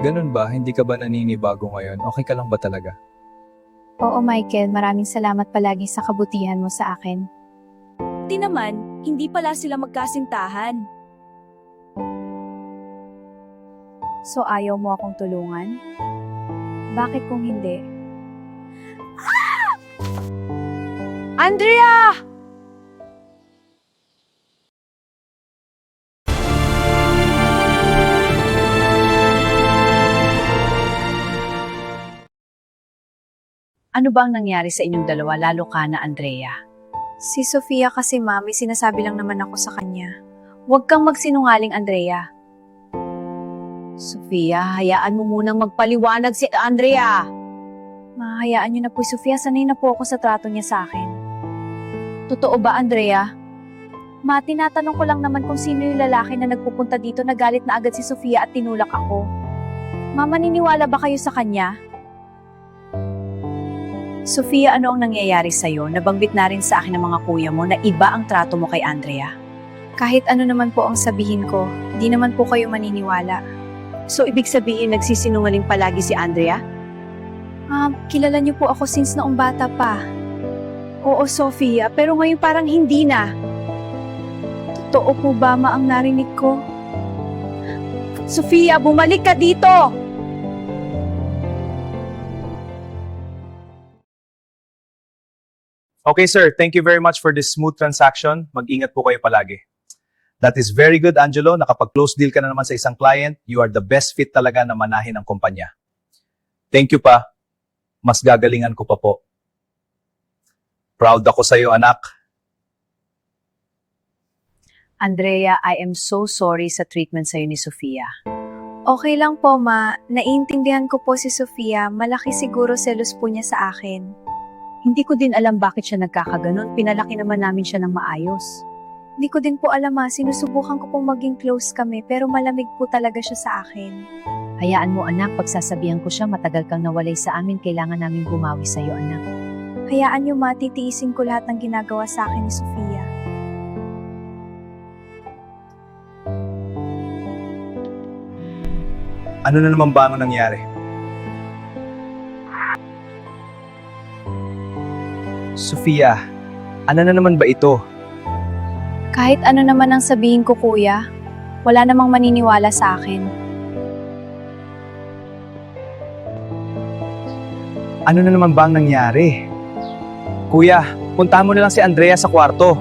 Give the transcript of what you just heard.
Ganun ba? Hindi ka ba naninibago ngayon? Okay ka lang ba talaga? Oo, Michael, maraming salamat palagi sa kabutihan mo sa akin. Di naman, hindi pala sila magkasintahan. So ayaw mo akong tulungan? Bakit kung hindi? Andrea! Ano ba ang nangyari sa inyong dalawa, lalo ka na Andrea? Si Sofia kasi mami, sinasabi lang naman ako sa kanya. Huwag kang magsinungaling, Andrea. Sofia, hayaan mo munang magpaliwanag si Andrea. Mahayaan niyo na po, Sofia. Sanay na po ako sa trato niya sa akin. Totoo ba, Andrea? Ma, tinatanong ko lang naman kung sino yung lalaki na nagpupunta dito na galit na agad si Sofia at tinulak ako. Ma, maniniwala ba kayo sa kanya? Sofia, ano ang nangyayari sa'yo? Nabanggit na rin sa akin ng mga kuya mo na iba ang trato mo kay Andrea. Kahit ano naman po ang sabihin ko, di naman po kayo maniniwala. So, ibig sabihin nagsisinungaling palagi si Andrea? Kilala niyo po ako since noong bata pa. Oo, Sofia, pero ngayon parang hindi na. Totoo po ba, ma, ang narinig ko? Sofia, bumalik ka dito! Okay sir, thank you very much for this smooth transaction. Mag-ingat po kayo palagi. That is very good, Angelo. Nakapag-close deal ka na naman sa isang client. You are the best fit talaga na manahin ang kumpanya. Thank you pa. Mas gagalingan ko pa po. Proud ako sa iyo, anak. Andrea, I am so sorry sa treatment sa'yo ni Sofia. Okay lang po, ma. Naiintindihan ko po si Sofia. Malaki siguro selos po niya sa akin. Hindi ko din alam bakit siya nagkakaganon. Pinalaki naman namin siya ng maayos. Hindi ko din po alam, ma. Sinusubukan ko pong maging close kami pero malamig po talaga siya sa akin. Hayaan mo anak, pagsasabihan ko siya matagal kang nawalay sa amin, kailangan namin bumawi sa'yo anak. Hayaan niyo, ma. Titiisin ko lahat ng ginagawa sa akin ni Sofia. Ano na naman ba ang nangyari? Sofia, ano na naman ba ito? Kahit ano naman ang sabihin ko, kuya, wala namang maniniwala sa akin. Ano na naman ba ang nangyari? Kuya, puntahan mo na lang si Andrea sa kwarto.